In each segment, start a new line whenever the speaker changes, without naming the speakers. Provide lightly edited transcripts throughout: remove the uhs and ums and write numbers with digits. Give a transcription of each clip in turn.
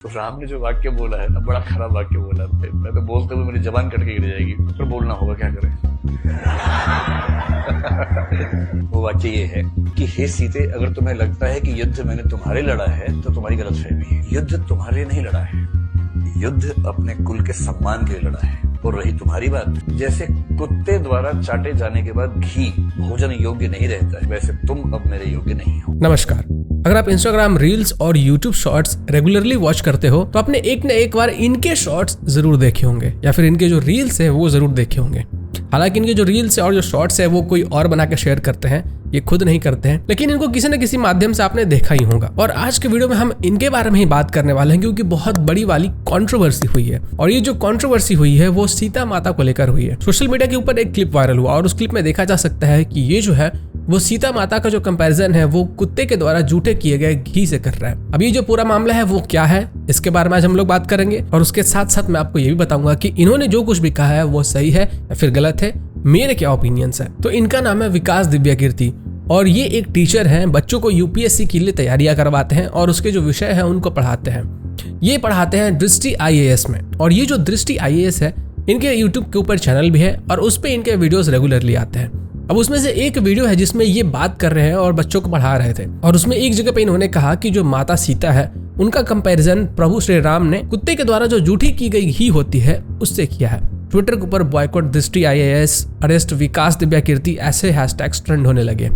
तो राम ने जो वाक्य बोला है ना, बड़ा खराब वाक्य बोला है। मैं तो बोलते हुए मेरी जबान कट के गिर जाएगी, पर बोलना होगा, क्या करें। वो वाक्य ये है कि हे सीते, अगर तुम्हें लगता है कि युद्ध मैंने तुम्हारे लड़ा है तो तुम्हारी गलतफहमी है। युद्ध तुम्हारे नहीं लड़ा है, युद्ध अपने कुल के सम्मान के लिए लड़ा है। और रही तुम्हारी बात, जैसे कुत्ते द्वारा चाटे जाने के बाद घी भोजन योग्य नहीं रहता है, वैसे तुम अब मेरे योग्य नहीं हो।
नमस्कार। अगर आप इंस्टाग्राम रील्स और यूट्यूब शॉर्ट्स रेगुलरली वॉच करते हो तो आपने एक न एक बार इनके शॉर्ट्स जरूर देखे होंगे या फिर इनके जो रील्स है वो जरूर देखे होंगे। हालांकि इनके जो रील्स है और जो शॉर्ट्स है वो कोई और बना के शेयर करते हैं, ये खुद नहीं करते हैं, लेकिन इनको किसी न किसी माध्यम से आपने देखा ही होगा। और आज के वीडियो में हम इनके बारे में ही बात करने वाले हैं, क्योंकि बहुत बड़ी वाली कंट्रोवर्सी हुई है। और ये जो कंट्रोवर्सी हुई है वो सीता माता को लेकर हुई है। सोशल मीडिया के ऊपर एक क्लिप वायरल हुआ और उस क्लिप में देखा जा सकता है कि ये जो है वो सीता माता का जो कंपैरिजन है वो कुत्ते के द्वारा जूठे किए गए घी से कर रहा है। अब ये जो पूरा मामला है वो क्या है, इसके बारे में आज हम लोग बात करेंगे। और उसके साथ साथ मैं आपको ये भी बताऊंगा कि इन्होंने जो कुछ भी कहा है वो सही है या फिर गलत है, मेरे क्या ओपिनियंस है। तो इनका नाम है विकास दिव्याकीर्ति और ये एक टीचर हैं, बच्चों को यूपीएससी के लिए तैयारियां करवाते हैं और उसके जो विषय है उनको पढ़ाते हैं। ये पढ़ाते हैं दृष्टि IAS में। और ये जो दृष्टि IAS है, इनके यूट्यूब के ऊपर चैनल भी है और उस पर इनके वीडियोस रेगुलरली आते हैं। अब उसमें से एक वीडियो है जिसमें ये बात कर रहे हैं और बच्चों को पढ़ा रहे थे। और उसमें एक जगह पे इन्होंने कहा कि जो माता सीता है उनका कंपैरिजन प्रभु श्री राम ने कुत्ते के द्वारा जो जूठी की गई घी होती है उससे किया है। ट्विटर के ऊपर बॉयकॉट दृष्टि IAS, अरेस्ट विकास दिव्याकीर्ति ऐसे हैशटैग्स ट्रेंड होने लगे।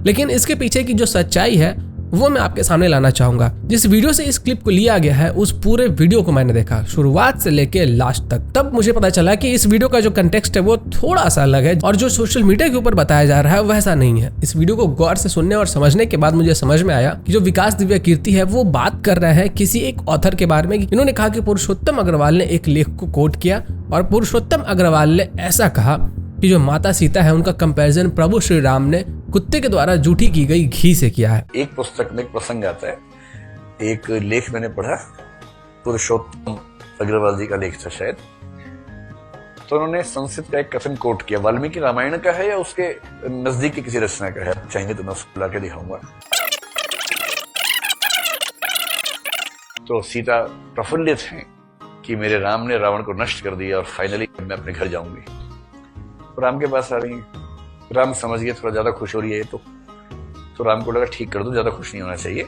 लेकिन इसके पीछे की जो सच्चाई है वो मैं आपके सामने लाना चाहूंगा। जिस वीडियो से इस क्लिप को लिया गया है उस पूरे वीडियो को मैंने देखा शुरुआत से लेके लास्ट तक। तब मुझे पता चला कि इस वीडियो का जो कंटेक्स्ट है वो थोड़ा सा अलग है और जो सोशल मीडिया के ऊपर बताया जा रहा है वैसा नहीं है। इस वीडियो को गौर से सुनने और समझने के बाद मुझे समझ में आया कि जो विकास दिव्याकीर्ति है वो बात कर रहे हैं किसी एक ऑथर के बारे में। इन्होंने कहा कि पुरुषोत्तम अग्रवाल ने एक लेख को कोट किया और पुरुषोत्तम अग्रवाल ने ऐसा कहा कि जो माता सीता है उनका कंपैरिजन प्रभु श्री राम ने कुत्ते के द्वारा जूठी की गई घी से किया है।
एक पुस्तक में एक प्रसंग आता है, एक लेख मैंने पढ़ा, पुरुषोत्तम अग्रवाल जी का लेख था शायद। तो उन्होंने संस्कृत का एक कथन कोट किया, वाल्मीकि रामायण का है या उसके नजदीक की किसी रचना का है, चाहेंगे तो मैं उसको लाके दिखाऊंगा। तो सीता प्रफुल्लित हैं कि मेरे राम ने रावण को नष्ट कर दिया और फाइनली मैं अपने घर जाऊंगी। राम के पास आ रही है, राम समझ गए थोड़ा ज्यादा खुश हो रही है तो राम को लगा ठीक कर दो, ज्यादा खुश नहीं होना चाहिए।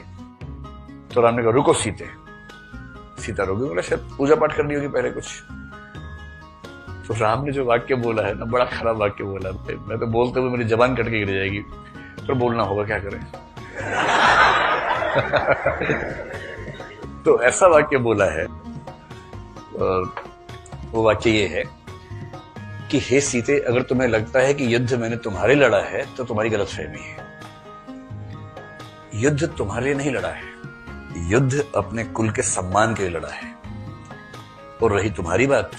तो राम ने कहा रुको सीते। सीता रोगी, बोला शायद पूजा पाठ करनी होगी पहले कुछ। तो राम ने जो वाक्य बोला है ना, बड़ा खराब वाक्य बोला है। मैं तो बोलते हुए मेरी जबान कट के गिर जाएगी, पर बोलना होगा, क्या करें। तो ऐसा वाक्य बोला है। और वो वाक्य ये है कि हे सीते, अगर तुम्हें लगता है कि युद्ध मैंने तुम्हारे लड़ा है तो तुम्हारी गलतफहमी है। युद्ध तुम्हारे लिए नहीं लड़ा है, युद्ध अपने कुल के सम्मान के लिए लड़ा है। और रही तुम्हारी बात,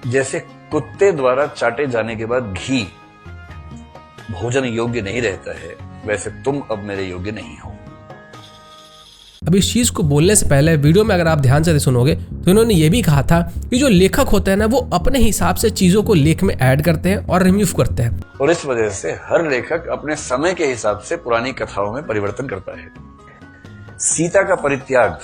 जैसे कुत्ते द्वारा चाटे जाने के बाद घी भोजन योग्य नहीं रहता है, वैसे तुम अब मेरे योग्य नहीं हो।
अब इस चीज को बोलने से पहले वीडियो में अगर आप ध्यान से सुनोगे तो इन्होंने ये भी कहा था कि जो लेखक होते हैं ना वो अपने हिसाब से चीजों को लेख में ऐड करते हैं और रिमूव करते हैं।
और इस वजह से हर लेखक अपने समय के हिसाब से पुरानी कथाओं में परिवर्तन करता है। सीता का परित्याग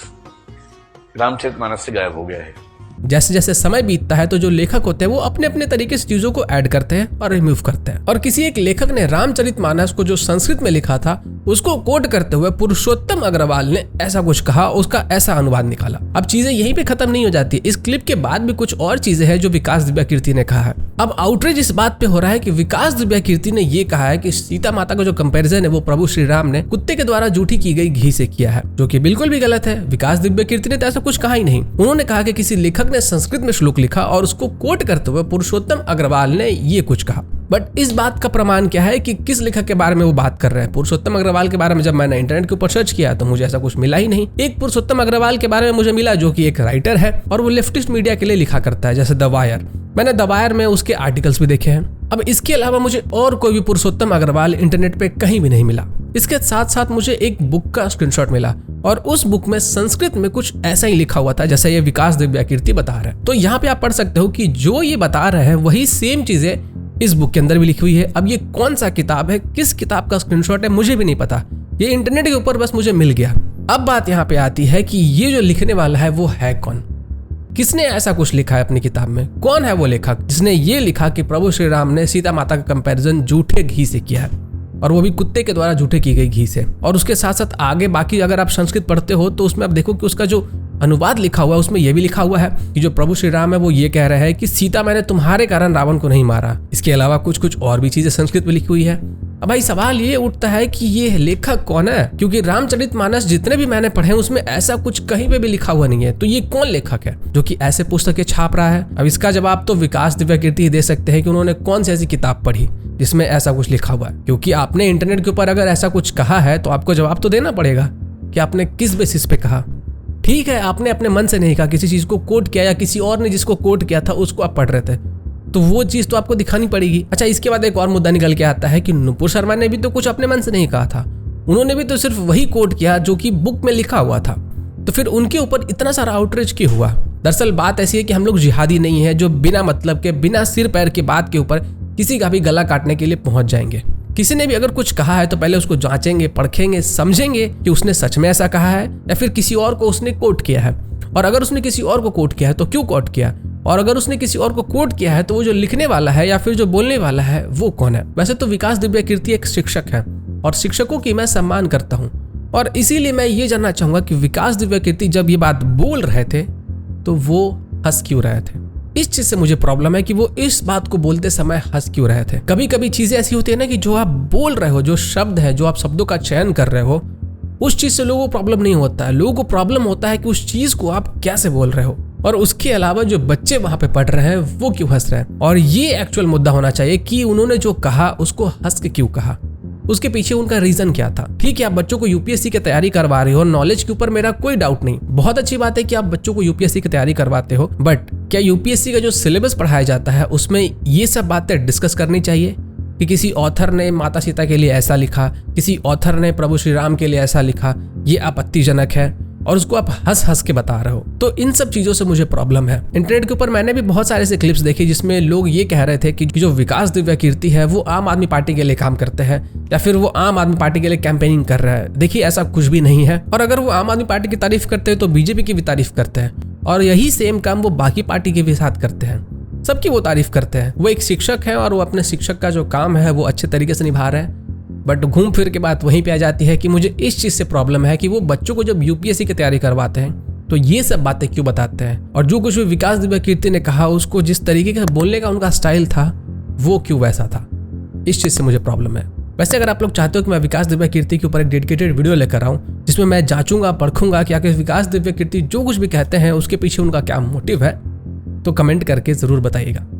रामचरितमानस से गायब हो गया है।
जैसे जैसे समय बीतता है तो जो लेखक होते हैं वो अपने अपने तरीके से चीजों को ऐड करते हैं और रिमूव करते हैं। और किसी एक लेखक ने रामचरितमानस को जो संस्कृत में लिखा था उसको कोट करते हुए पुरुषोत्तम अग्रवाल ने ऐसा कुछ कहा, उसका ऐसा अनुवाद निकाला। अब चीजें यहीं पे खत्म नहीं हो जाती, इस क्लिप के बाद भी कुछ और चीजें हैं जो विकास दिव्याकीर्ति ने कहा है। अब आउटरीच इस बात पे हो रहा है कि विकास दिव्याकीर्ति ने ये कहा है कि सीता माता का जो कंपैरिजन है वो प्रभु श्री राम ने कुत्ते के द्वारा जूठी की गई घी से किया है, जो कि बिल्कुल भी गलत है। विकास दिव्याकीर्ति ने तो ऐसा कुछ कहा ही नहीं। उन्होंने कहा कि किसी लेखक ने संस्कृत में श्लोक लिखा और उसको कोट करते हुए पुरुषोत्तम अग्रवाल ने ये कुछ कहा। बट इस बात का प्रमाण क्या है कि किस लेखक के बारे में वो बात कर रहे हैं। पुरुषोत्तम अग्रवाल के बारे में जब मैंने इंटरनेट के ऊपर सर्च किया तो मुझे ऐसा कुछ मिला ही नहीं। एक पुरुषोत्तम अग्रवाल के बारे में मुझे मिला जो कि एक राइटर है और वो लेफ्टिस्ट मीडिया के लिए लिखा करता है, जैसे द वायर। मैंने द वायर में उसके आर्टिकल्स भी देखे हैं। अब इसके अलावा मुझे और कोई भी पुरुषोत्तम अग्रवाल इंटरनेट पे कहीं भी नहीं मिला। इसके साथ साथ मुझे एक बुक का स्क्रीनशॉट मिला और उस बुक में संस्कृत में कुछ ऐसा ही लिखा हुआ था जैसे ये विकास दिव्याकीर्ति बता रहा है। तो यहाँ पे आप पढ़ सकते हो कि जो ये बता रहे हैं वही सेम चीजें इस बुक के अंदर भी लिखी हुई है। अब ये कौन सा किताब है, किस किताब का स्क्रीनशॉट है, मुझे भी नहीं पता। ये इंटरनेट के ऊपर बस मुझे मिल गया। अब बात यहाँ पे आती है कि ये जो लिखने वाला है वो है कौन, किसने ऐसा कुछ लिखा है अपनी किताब में, कौन है वो लेखक जिसने ये लिखा कि प्रभु श्री राम ने सीता माता का कंपैरिजन झूठे घी से किया है, और वो भी कुत्ते के द्वारा झूठे की गई घी से। और उसके साथ साथ आगे बाकी अगर आप संस्कृत पढ़ते हो तो उसमें आप देखो कि उसका जो अनुवाद लिखा हुआ है उसमें यह भी लिखा हुआ है कि जो प्रभु श्री राम है वो ये कह रहे हैं कि सीता मैंने तुम्हारे कारण रावण को नहीं मारा। इसके अलावा कुछ और भी चीजें संस्कृत में लिखी हुई है। अब भाई सवाल ये उठता है कि ये लेखक कौन है, क्योंकि रामचरितमानस जितने भी मैंने पढ़े उसमें ऐसा कुछ कहीं पे भी लिखा हुआ नहीं है। तो ये कौन लेखक है जो कि ऐसे पुस्तकें छाप रहा है? अब इसका जवाब तो विकास दिव्यकीर्ति ही दे सकते हैं कि उन्होंने कौन सी ऐसी किताब पढ़ी जिसमें ऐसा कुछ लिखा हुआ है। क्योंकि आपने इंटरनेट के ऊपर अगर ऐसा कुछ कहा है तो आपको जवाब तो देना पड़ेगा कि आपने किस बेसिस पे कहा। ठीक है, आपने अपने मन से नहीं कहा, किसी चीज को कोट किया या किसी और ने जिसको कोट किया था उसको आप पढ़ रहे थे, तो वो चीज तो आपको दिखानी पड़ेगी। अच्छा, इसके बाद एक और मुद्दा निकल के आता है कि नुपुर शर्मा ने भी तो कुछ अपने मन से नहीं कहा था, उन्होंने भी तो सिर्फ वही कोट किया जो कि बुक में लिखा हुआ था। तो फिर उनके ऊपर इतना सारा आउटरीच क्यों हुआ? दरअसल बात ऐसी है कि हम लोग जिहादी नहीं है जो बिना मतलब के, बिना सिर पैर के बात के ऊपर किसी का भी गला काटने के लिए पहुंच जाएंगे। किसी ने भी अगर कुछ कहा है तो पहले उसको जांचेंगे, परखेंगे, समझेंगे कि उसने सच में ऐसा कहा है या फिर किसी और को उसने कोट किया है। और अगर उसने किसी और को कोट किया है तो क्यों कोट किया, और अगर उसने किसी और को कोट किया है तो वो जो लिखने वाला है या फिर जो बोलने वाला है वो कौन है। वैसे तो विकास दिव्यकीर्ति एक शिक्षक है और शिक्षकों की मैं सम्मान करता हूँ, और इसीलिए मैं ये जानना चाहूंगा कि विकास दिव्यकीर्ति जब ये बात बोल रहे थे तो वो हंस क्यों रहे थे। इस चीज से मुझे प्रॉब्लम है कि वो इस बात को बोलते समय हंस क्यों रहे थे। कभी कभी चीजें ऐसी होती है ना कि जो आप बोल रहे हो, जो शब्द है, जो आप शब्दों का चयन कर रहे हो, उस चीज से लोगों को प्रॉब्लम नहीं होता है। लोगों को प्रॉब्लम होता है कि उस चीज को आप कैसे बोल रहे हो, और उसके अलावा जो बच्चे वहां पे पढ़ रहे हैं वो क्यों हंस रहे हैं। और ये एक्चुअल मुद्दा होना चाहिए कि उन्होंने जो कहा उसको हंस के क्यों कहा, उसके पीछे उनका रीजन क्या था। ठीक है, आप बच्चों को यूपीएससी की तैयारी करवा रहे हो, नॉलेज के ऊपर मेरा कोई डाउट नहीं, बहुत अच्छी बात है कि आप बच्चों को यूपीएससी की तैयारी करवाते हो, बट क्या यूपीएससी का जो सिलेबस पढ़ाया जाता है उसमें ये सब बातें डिस्कस करनी चाहिए कि किसी ऑथर ने माता सीता के लिए ऐसा लिखा, किसी ऑथर ने प्रभु श्री राम के लिए ऐसा लिखा, ये आपत्तिजनक है, और उसको आप हंस हंस के बता रहे हो। तो इन सब चीजों से मुझे प्रॉब्लम है। इंटरनेट के ऊपर मैंने भी बहुत सारे ऐसे क्लिप्स देखे जिसमें लोग ये कह रहे थे कि जो विकास दिव्यकीर्ति है वो आम आदमी पार्टी के लिए काम करते हैं या फिर वो आम आदमी पार्टी के लिए कैंपेनिंग कर रहा है। देखिए, ऐसा कुछ भी नहीं है, और अगर वो आम आदमी पार्टी की तारीफ करते हैं तो बीजेपी की भी तारीफ करते हैं, और यही सेम काम वो बाकी पार्टी के भी साथ करते हैं। सबकी वो तारीफ करते हैं। वो एक शिक्षक है और वो अपने शिक्षक का जो काम है वो अच्छे तरीके से निभा रहे हैं, बट घूम फिर के बात वहीं पे आ जाती है कि मुझे इस चीज से प्रॉब्लम है कि वो बच्चों को जब यूपीएससी की तैयारी करवाते हैं तो ये सब बातें क्यों बताते हैं, और जो कुछ भी विकास दिव्यकीर्ति ने कहा उसको जिस तरीके का बोलने का उनका स्टाइल था वो क्यों वैसा था। इस चीज से मुझे प्रॉब्लम है। वैसे अगर आप लोग चाहते हो कि मैं विकास दिव्यकीर्ति के ऊपर एक डेडिकेटेड वीडियो लेकर आऊं जिसमें मैं जांचूंगा, परखूंगा कि आखिर विकास दिव्यकीर्ति जो कुछ भी कहते हैं उसके पीछे उनका क्या मोटिव है, तो कमेंट करके जरूर बताइएगा।